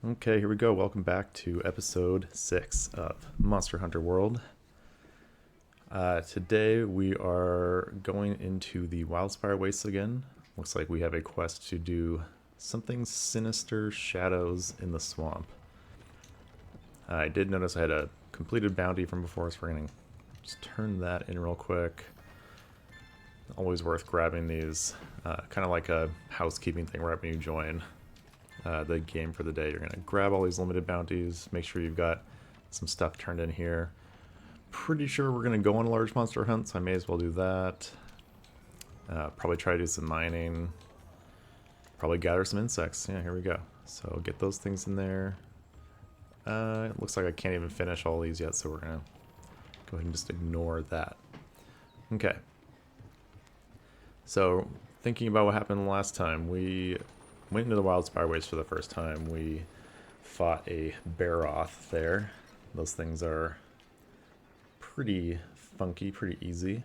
Okay, here we go. Welcome back to episode 6 of Monster Hunter World. Today we are going into the Wildspire Wastes again. Looks like we have a quest to do something sinister shadows in the swamp. I did notice I had a completed bounty from before, so we're going to just turn that in real quick. Always worth grabbing these, kind of like a housekeeping thing right when you join the game for the day. You're going to grab all these limited bounties, make sure you've got some stuff turned in here. Pretty sure we're going to go on a large monster hunt, so I may as well do that. Probably try to do some mining. Probably gather some insects. Yeah, here we go. So get those things in there. It looks like I can't even finish all these yet, so we're going to go ahead and just ignore that. Okay. So, thinking about what happened last time, we went into the Wildspire Wastes for the first time. We fought a Baroth there. Those things are pretty funky, pretty easy.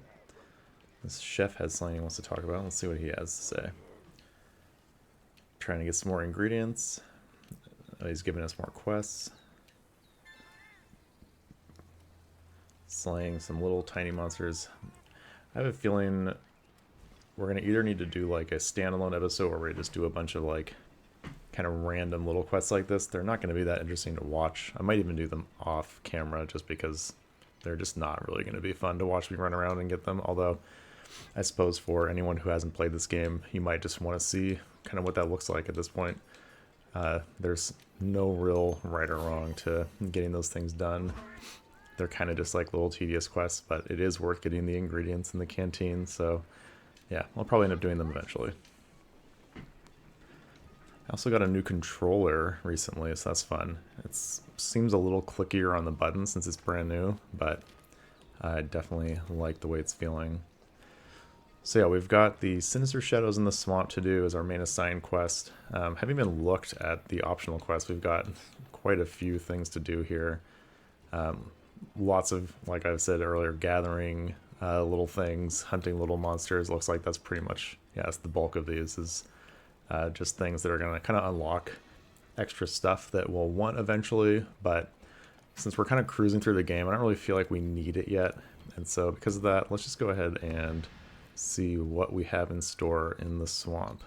This chef has something he wants to talk about. Let's see what he has to say. Trying to get some more ingredients. He's giving us more quests. Slaying some little tiny monsters. I have a feeling we're going to either need to do like a standalone episode where we just do a bunch of like kind of random little quests like this. They're not going to be that interesting to watch. I might even do them off camera just because they're just not really going to be fun to watch me run around and get them. Although I suppose for anyone who hasn't played this game, you might just want to see kind of what that looks like at this point. There's no real right or wrong to getting those things done. They're kind of just like little tedious quests, but it is worth getting the ingredients in the canteen, so yeah, I'll probably end up doing them eventually. I also got a new controller recently, so that's fun. It seems a little clickier on the button since it's brand new, but I definitely like the way it's feeling. So yeah, we've got the Sinister Shadows in the Swamp to do as our main assigned quest. Having even looked at the optional quests, we've got quite a few things to do here. Lots of, like I said earlier, gathering little things, hunting little monsters. Looks like that's pretty much, yeah, that's the bulk of these, is just things that are going to kind of unlock extra stuff that we'll want eventually, but since we're kind of cruising through the game, I don't really feel like we need it yet, and so because of that, let's just go ahead and see what we have in store in the swamp.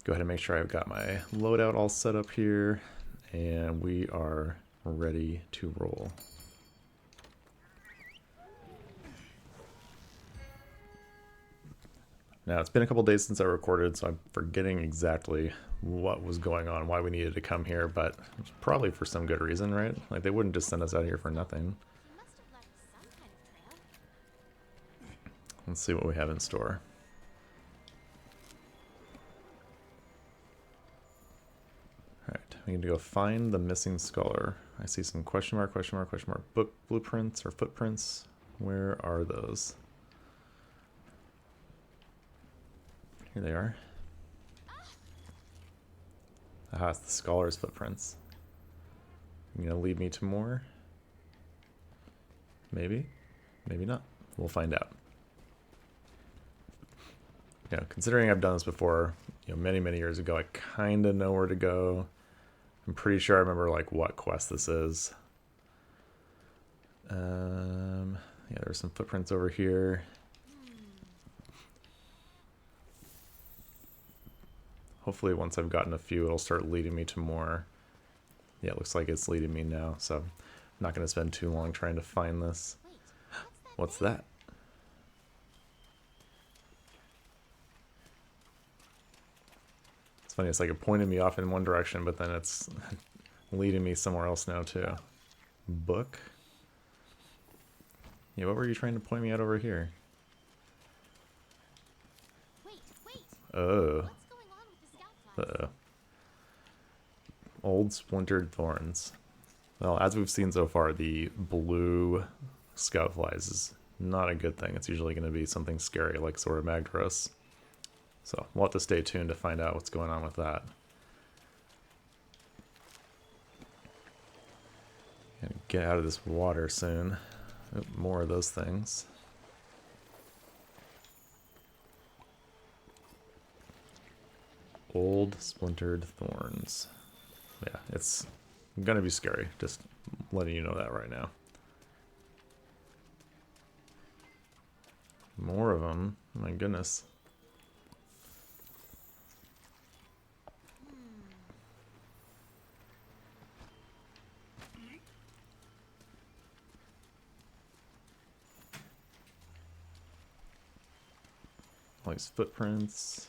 Go ahead and make sure I've got my loadout all set up here, and we are ready to roll. Now, it's been a couple days since I recorded, so I'm forgetting exactly what was going on, why we needed to come here, but it's probably for some good reason, right? Like, they wouldn't just send us out here for nothing. Let's see what we have in store. Alright, we need to go find the missing scholar. I see some question mark, book blueprints or footprints. Where are those? Here they are. Aha, it's the scholar's footprints. You gonna lead me to more? Maybe? Maybe not. We'll find out. Yeah, considering I've done this before, many, many years ago, I kind of know where to go. I'm pretty sure I remember, like, what quest this is. Yeah, there's some footprints over here. Hopefully once I've gotten a few, it'll start leading me to more. Yeah, it looks like it's leading me now, so I'm not going to spend too long trying to find this. What's that? It's funny, it's like it pointed me off in one direction, but then it's leading me somewhere else now, too. Book? Yeah, what were you trying to point me out over here? Oh. Uh-oh. Old splintered thorns. Well, as we've seen so far, the blue scout flies is not a good thing. It's usually going to be something scary like Zora Magdaros. So we'll have to stay tuned to find out what's going on with that. Gonna get out of this water soon. Oh, more of those things. Old splintered thorns. Yeah, it's gonna be scary. Just letting you know that right now. More of them. My goodness. All these footprints.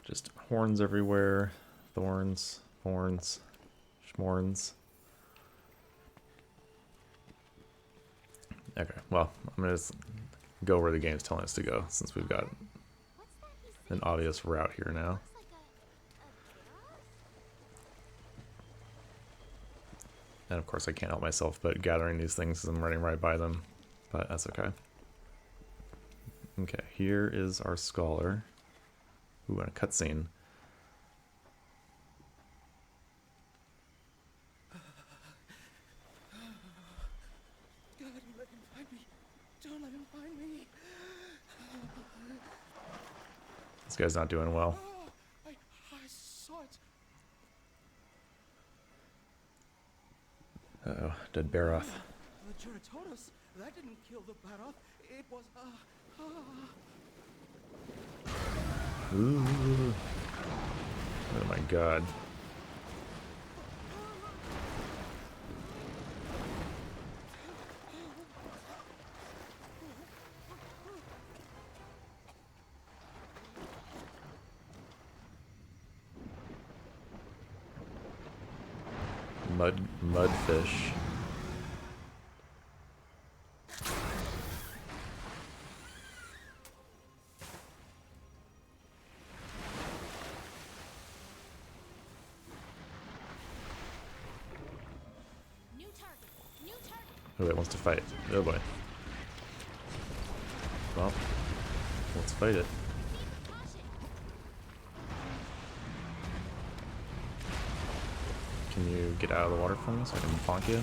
Just horns everywhere. Thorns, horns, schmorns. Okay, well, I'm gonna just go where the game's telling us to go, since we've got an obvious route here now. And of course I can't help myself but gathering these things as I'm running right by them, but that's okay. Okay, here is our scholar. Ooh, and a cutscene. God, let him find me. Don't let him find me. This guy's not doing well. Oh, I saw it. Uh-oh, dead Baroth. The Jyuratodos. That didn't kill the Baroth. It was Ooh. Oh my god. Mudfish. Oh, it wants to fight. Oh boy. Well, let's fight it. Can you get out of the water for me so I can bonk you?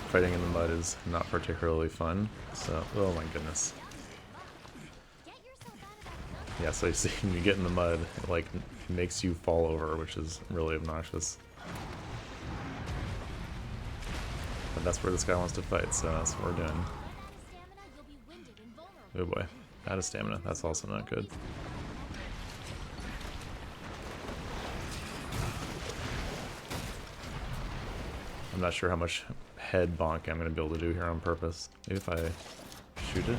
Fighting in the mud is not particularly fun, so, oh my goodness. Yeah, so you see, when you get in the mud, it like makes you fall over, which is really obnoxious. But that's where this guy wants to fight, so that's what we're doing. Oh boy, out of stamina, that's also not good. I'm not sure how much head bonk I'm going to be able to do here on purpose. Maybe if I shoot it.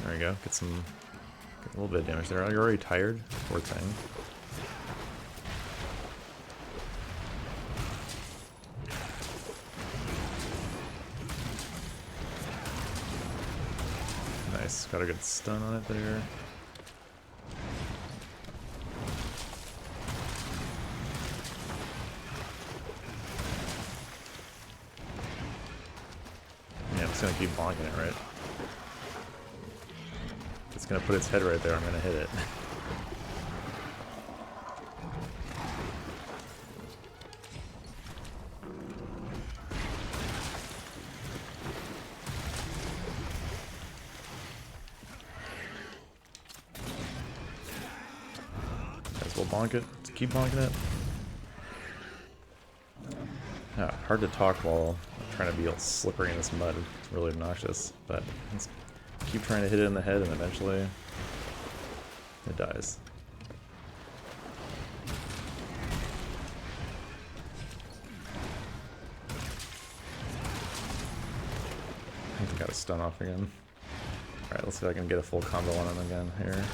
There we go. Get a little bit of damage there. You're already tired. Poor thing. Nice. Got a good stun on it there. Yeah, I'm just gonna keep bonking it, right? It's gonna put its head right there, I'm gonna hit it. Might as well bonk it. Just keep bonking it. Yeah, hard to talk while trying to be all slippery in this mud. It's really obnoxious, but let's keep trying to hit it in the head and eventually it dies. I think I got a stun off again. Alright, let's see if I can get a full combo on him again here.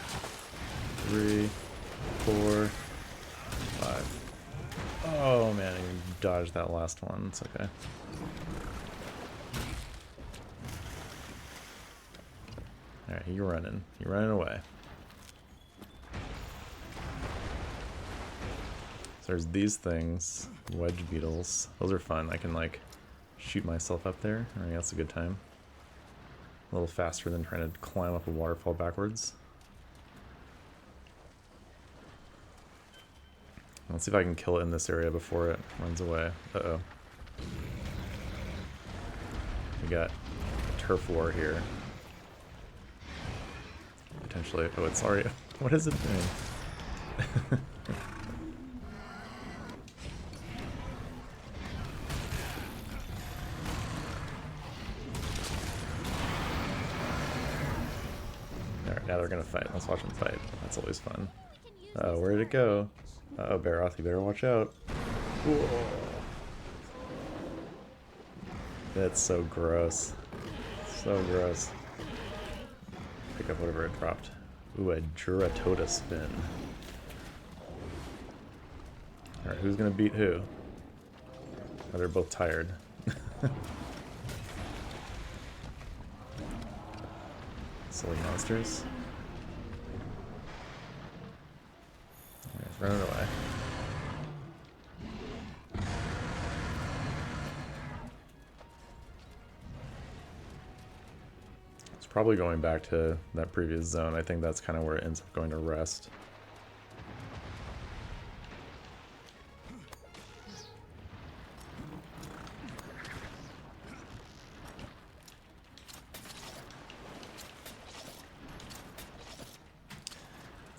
3, 4, 5. Oh man, you dodged that last one. It's okay. Alright, you're running. You're running away. So there's these things, wedge beetles. Those are fun. I can like shoot myself up there. I think that's a good time. A little faster than trying to climb up a waterfall backwards. Let's see if I can kill it in this area before it runs away. Uh-oh. We got a turf war here. Potentially. Oh, it's already... What is it doing? Alright, now they're gonna fight. Let's watch them fight. That's always fun. Uh-oh, where did it go? Uh-oh, Baroth, you better watch out. Whoa. That's so gross. So gross. Pick up whatever it dropped. Ooh, a Jyuratodos fin. Alright, who's gonna beat who? Oh, they're both tired. Silly monsters. Alright, run it away. It's probably going back to that previous zone. I think that's kind of where it ends up going to rest.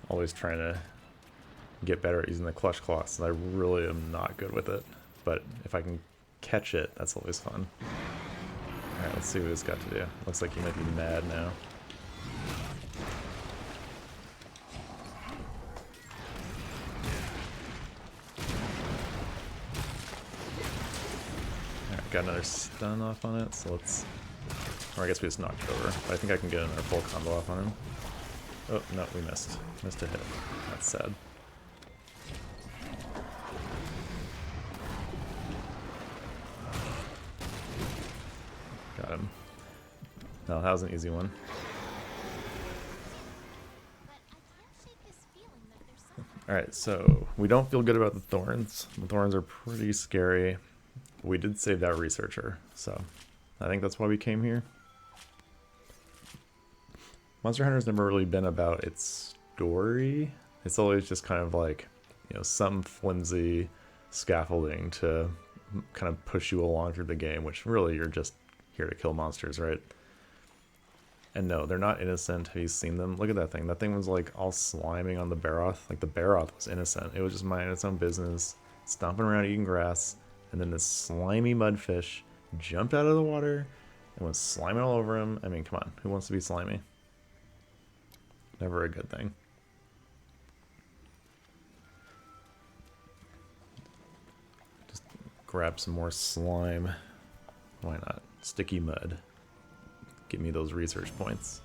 Always trying to get better at using the clutch claws, and I really am not good with it. But if I can catch it, that's always fun. Alright, let's see what he's got to do. Looks like he might be mad now. Alright, got another stun off on it, so let's... Or I guess we just knocked it over. But I think I can get another full combo off on him. Oh, no, we missed. Missed a hit. That's sad. Got him. No, that was an easy one. Alright, so we don't feel good about the thorns. The thorns are pretty scary. We did save that researcher, so I think that's why we came here. Monster Hunter's never really been about its story. It's always just kind of like, you know, some flimsy scaffolding to kind of push you along through the game, which really you're just here to kill monsters, right? And no, they're not innocent. Have you seen them? Look at that thing. That thing was like all sliming on the Baroth. Like the Baroth was innocent. It was just minding its own business, stomping around eating grass, and then this slimy mudfish jumped out of the water and was sliming all over him. I mean, come on, who wants to be slimy? Never a good thing. Just grab some more slime. Why not? Sticky mud. Give me those research points.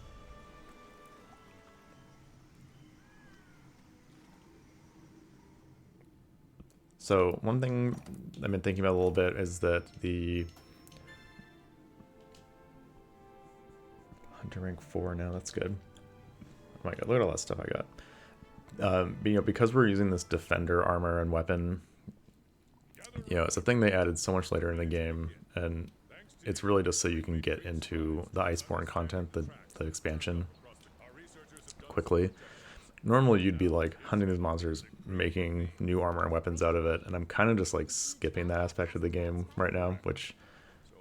So one thing I've been thinking about a little bit is that the Hunter rank 4 now, that's good. Oh my god, look at all that stuff I got. You know, because we're using this defender armor and weapon, you know, it's a thing they added so much later in the game, and it's really just so you can get into the Iceborne content, the expansion, quickly. Normally you'd be like hunting these monsters, making new armor and weapons out of it, and I'm kind of just like skipping that aspect of the game right now, which,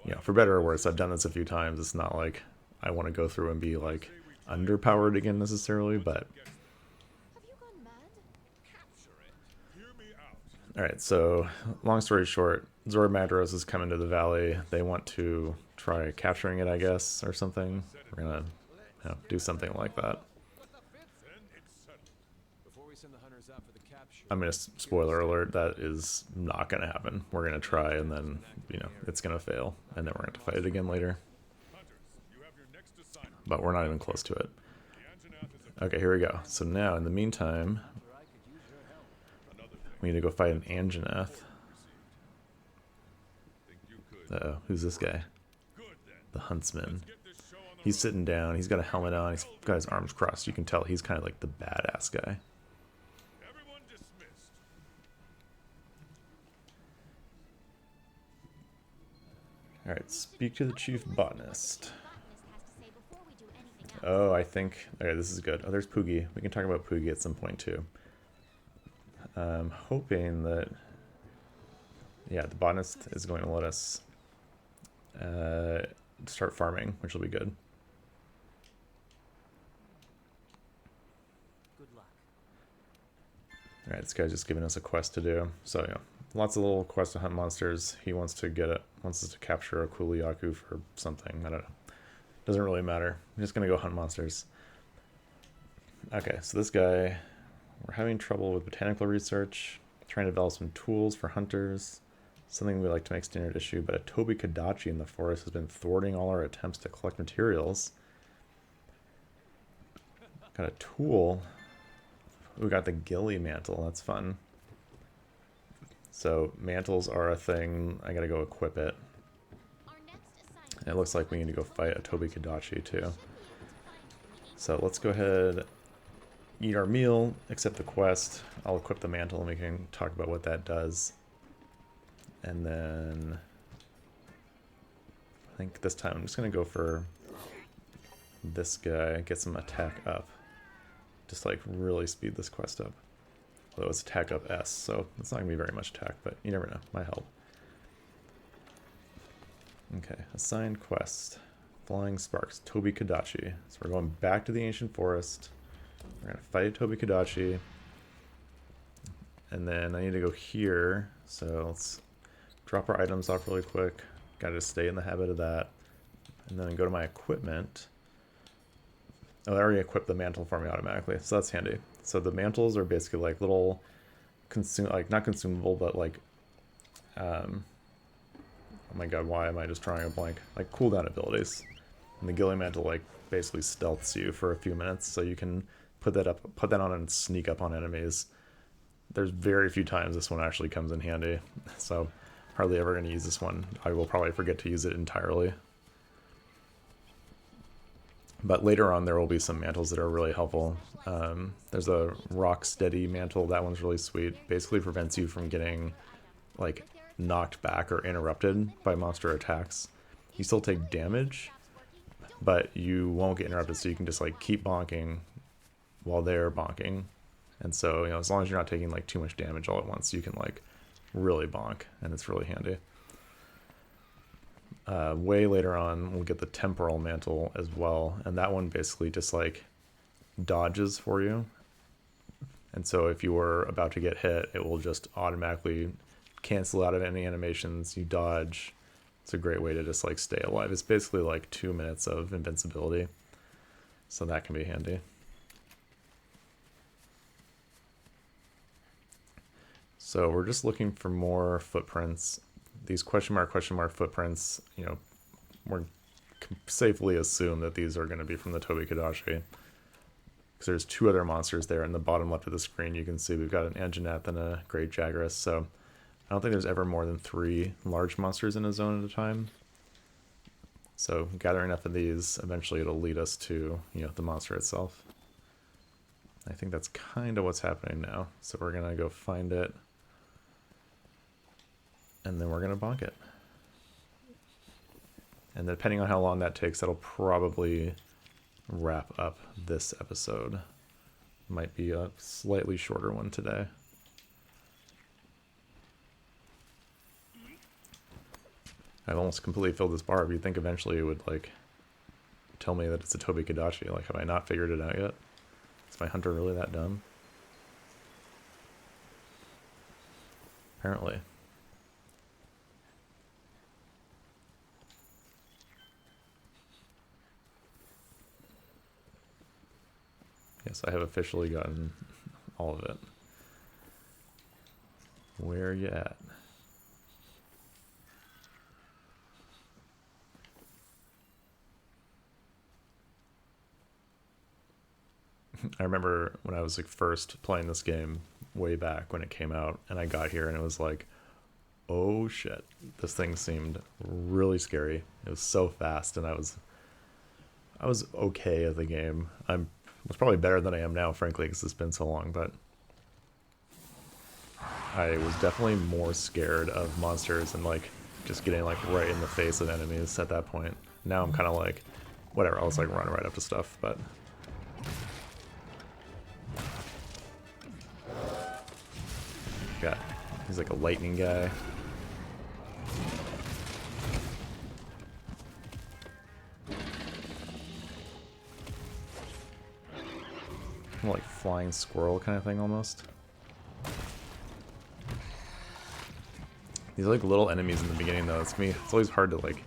you know, for better or worse, I've done this a few times. It's not like I want to go through and be like underpowered again necessarily, but alright, so long story short, Zora Madros is coming to the valley. They want to try capturing it, I guess, or something. We're gonna, you know, do something like that. I mean, spoiler alert, that is not gonna happen. We're gonna try and then, you know, it's gonna fail, and then we're gonna have to fight it again later. But we're not even close to it. Okay, here we go. So now, in the meantime, we need to go fight an Anjanath. Uh-oh, who's this guy? The Huntsman. He's sitting down, he's got a helmet on, he's got his arms crossed. You can tell he's kind of like the badass guy. Alright, speak to the chief botanist. Oh, I think... Okay, this is good. Oh, there's Poogie. We can talk about Poogie at some point, too. I'm hoping that, yeah, the botanist is going to let us start farming, which will be good. Good luck. Alright, this guy's just giving us a quest to do. So, yeah, lots of little quests to hunt monsters. He wants to get it, wants us to capture a Kuliyaku for something. I don't know. Doesn't really matter. I'm just going to go hunt monsters. Okay, so this guy, we're having trouble with botanical research, trying to develop some tools for hunters, something we like to make standard issue, but a Tobi Kadachi in the forest has been thwarting all our attempts to collect materials. Got a tool. We got the ghillie mantle, that's fun. So mantles are a thing, I gotta go equip it. It looks like we need to go fight a Tobi Kadachi too. So let's go ahead, eat our meal, accept the quest. I'll equip the mantle and we can talk about what that does. And then I think this time I'm just going to go for this guy, get some attack up. Just like really speed this quest up. Although it's attack up S, so it's not going to be very much attack, but you never know, might help. Okay, assigned quest. Flying Sparks, Tobi Kadachi. So we're going back to the ancient forest. We're going to fight Tobi Kadachi. And then I need to go here, so let's drop our items off really quick. Gotta stay in the habit of that. And then go to my equipment. Oh, I already equipped the mantle for me automatically, so that's handy. So the mantles are basically like little, not consumable, but like, oh my god, why am I just drawing a blank? Like cooldown abilities. And the ghillie mantle like basically stealths you for a few minutes, so you can put that on and sneak up on enemies. There's very few times this one actually comes in handy, so hardly ever going to use this one. I will probably forget to use it entirely. But later on there will be some mantles that are really helpful. There's a rock steady mantle, that one's really sweet. Basically prevents you from getting like knocked back or interrupted by monster attacks. You still take damage, but you won't get interrupted, so you can just like keep bonking while they're bonking. And so, you know, as long as you're not taking like too much damage all at once, you can like really bonk, and it's really handy. Way later on, we'll get the temporal mantle as well, and that one basically just like dodges for you. And so if you were about to get hit, it will just automatically cancel out of any animations, you dodge. It's a great way to just like stay alive. It's basically like 2 minutes of invincibility, so that can be handy. So we're just looking for more footprints. These question mark footprints, you know, we're safely assume that these are going to be from the Tobi Kadachi. Because there's 2 other monsters there in the bottom left of the screen. You can see we've got an Anjanath and a Great Jagras. So I don't think there's ever more than 3 large monsters in a zone at a time. So gathering enough of these, eventually it'll lead us to, you know, the monster itself. I think that's kind of what's happening now. So we're going to go find it. And then we're going to bonk it. And depending on how long that takes, that'll probably wrap up this episode. Might be a slightly shorter one today. I've almost completely filled this bar. But you'd think eventually it would like tell me that it's a Tobi Kadachi. Like, have I not figured it out yet? Is my hunter really that dumb? Apparently. Yes, I have officially gotten all of it. Where are you at? I remember when I was like first playing this game way back when it came out, and I got here and it was like, oh shit, this thing seemed really scary. It was so fast, and I was okay at the game. I was probably better than I am now, frankly, because it's been so long, but I was definitely more scared of monsters and like just getting like right in the face of enemies at that point. Now I'm kind of like, whatever, I'll just like run right up to stuff, but He's like a lightning guy. More like flying squirrel kind of thing almost. These are like little enemies in the beginning though. It's always hard to like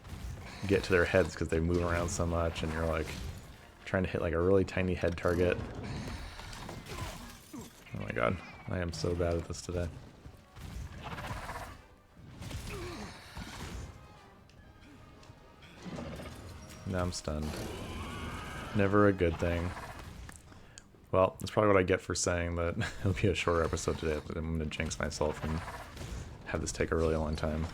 get to their heads because they move around so much, and you're like trying to hit like a really tiny head target. Oh my god, I am so bad at this today. Now I'm stunned. Never a good thing. Well, that's probably what I get for saying that it'll be a shorter episode today, but I'm going to jinx myself and have this take a really long time.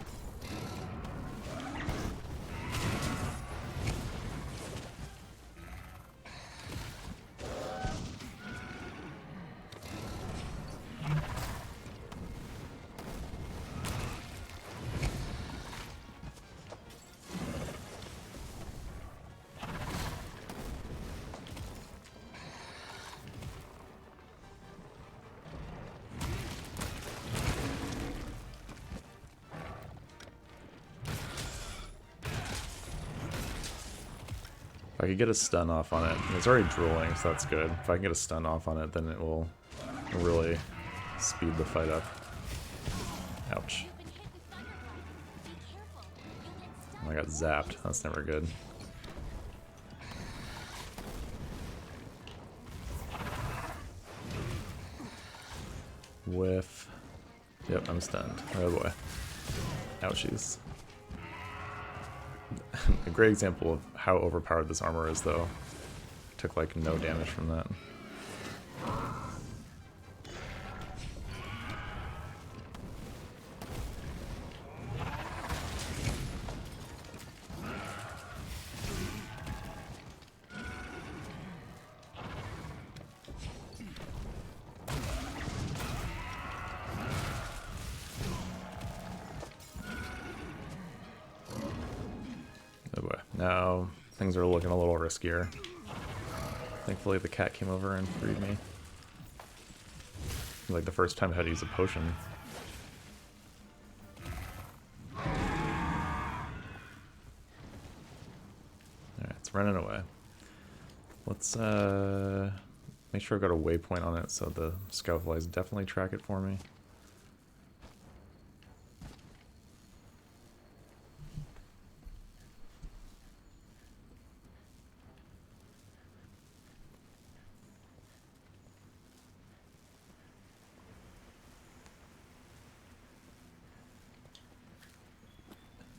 If I could get a stun off on it, and it's already drooling, so that's good. If I can get a stun off on it, then it will really speed the fight up. Ouch. Oh, I got zapped. That's never good. Whiff. Yep, I'm stunned. Oh boy. Ouchies. A great example of how overpowered this armor is, though. Took like no damage from that. Oh boy, now things are looking a little riskier. Thankfully the cat came over and freed me. Like the first time I had to use a potion. Alright, it's running away. Let's make sure I've got a waypoint on it so the scout flies definitely track it for me.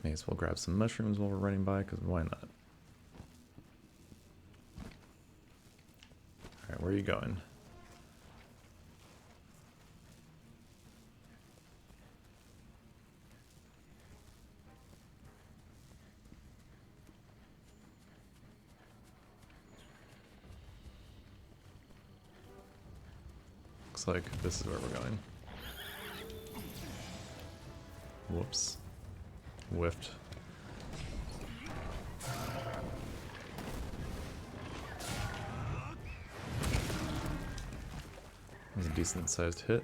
May as well grab some mushrooms while we're running by, because why not? Alright, where are you going? Looks like this is where we're going. Whoops. Whiffed. That was a decent sized hit.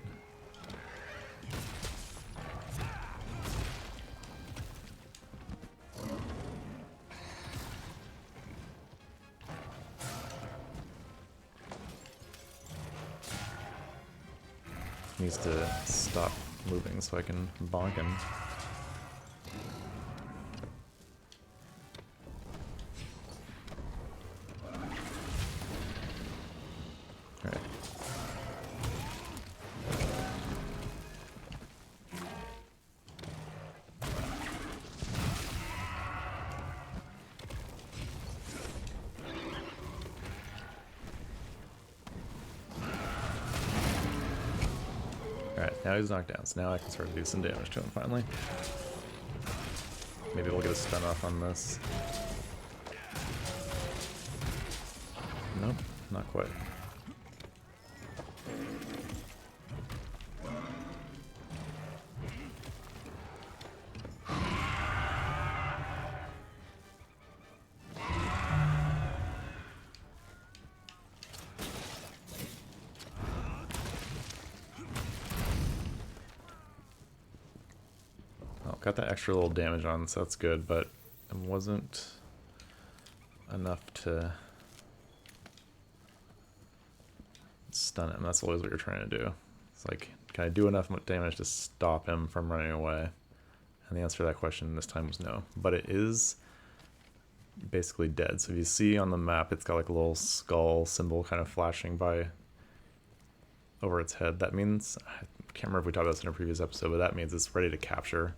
Needs to stop moving so I can bonk him. Alright, now he's knocked down, so now I can start to do some damage to him finally. Maybe we'll get a stun off on this. Nope, not quite. got that extra little damage on, so that's good, but it wasn't enough to stun him. That's always what you're trying to do. It's like, can I do enough damage to stop him from running away? And the answer to that question this time was no. But it is basically dead. So if you see on the map, it's got like a little skull symbol kind of flashing by over its head. That means, I can't remember if we talked about this in a previous episode, but that means it's ready to capture,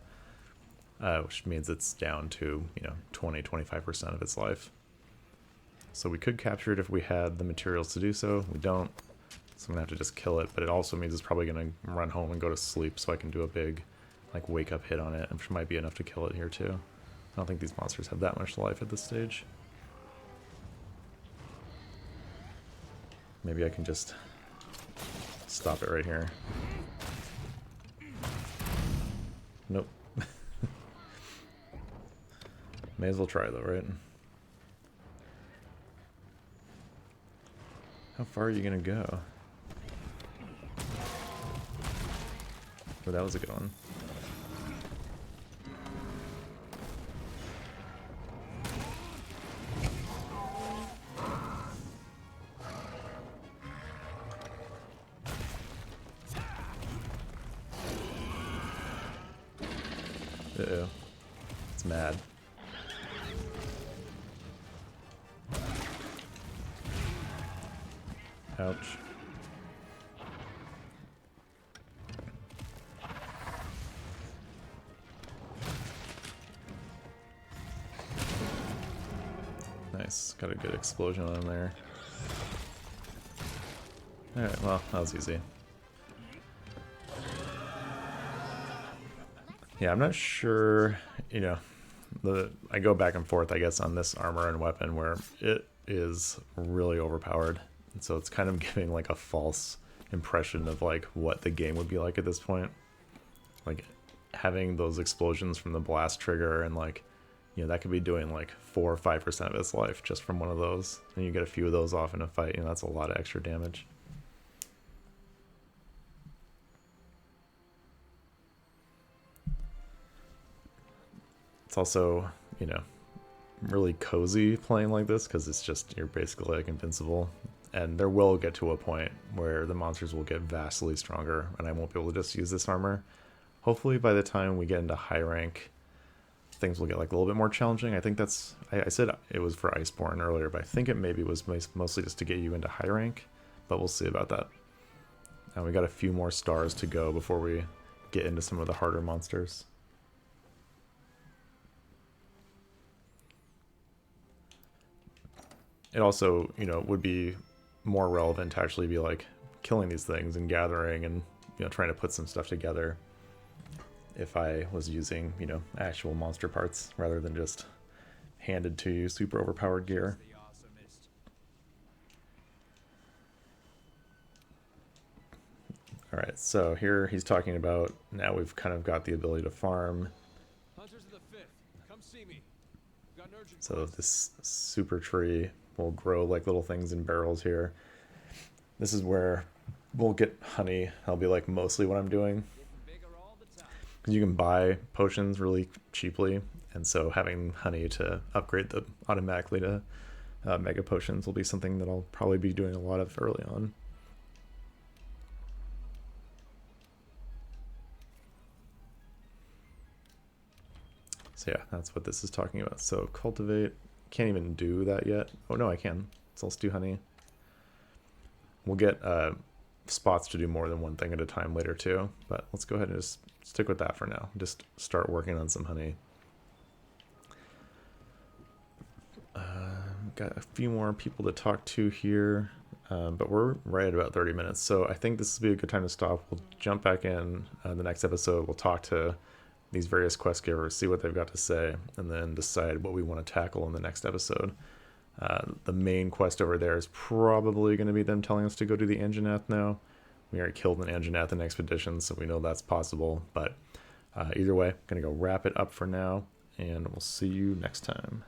which means it's down to, 20-25% of its life. So we could capture it if we had the materials to do so. We don't, so I'm gonna have to just kill it. But it also means it's probably gonna run home and go to sleep, so I can do a big like wake up hit on it, which might be enough to kill it here too. I don't think these monsters have that much life at this stage. Maybe I can just stop it right here. Nope. May as well try though, right? How far are you gonna go? Oh, that was a good one. Uh-oh. It's mad. Ouch. Nice. Got a good explosion on him there. Alright, well, that was easy. Yeah, I'm not sure, I go back and forth, I guess, on this armor and weapon where it is really overpowered. And so it's kind of giving like a false impression of like what the game would be like at this point. Like having those explosions from the blast trigger and like, that could be doing like 4 or 5% of its life just from one of those. And you get a few of those off in a fight, that's a lot of extra damage. It's also, really cozy playing like this because it's just, you're basically like invincible. And there will get to a point where the monsters will get vastly stronger and I won't be able to just use this armor. Hopefully by the time we get into high rank, things will get like a little bit more challenging. I think that's, I said it was for Iceborne earlier, but I think it maybe was mostly just to get you into high rank, but we'll see about that. And we got a few more stars to go before we get into some of the harder monsters. It also, would be more relevant to actually be like killing these things and gathering and, trying to put some stuff together if I was using, actual monster parts rather than just handed to you super overpowered gear. Alright, so here he's talking about now we've kind of got the ability to farm. Hunters of the 5th, come see me. We've got an urgent So this super tree will grow like little things in barrels here. This is where we'll get honey. That'll be like mostly what I'm doing. Because you can buy potions really cheaply, and so having honey to upgrade the automatically to mega potions will be something that I'll probably be doing a lot of early on. So yeah, that's what this is talking about. So cultivate. Can't even do that yet. Oh no, I can. So let's do honey. We'll get spots to do more than one thing at a time later too, but let's go ahead and just stick with that for now. Just start working on some honey. Got a few more people to talk to here, but we're right at about 30 minutes, so I think this would be a good time to stop. We'll jump back in the next episode. We'll talk to these various quest givers, see what they've got to say, and then decide what we want to tackle in the next episode. The main quest over there is probably going to be them telling us to go do the Anjanath now. We already killed an Anjanath in Expedition, so we know that's possible, but either way, I'm going to go wrap it up for now, and we'll see you next time.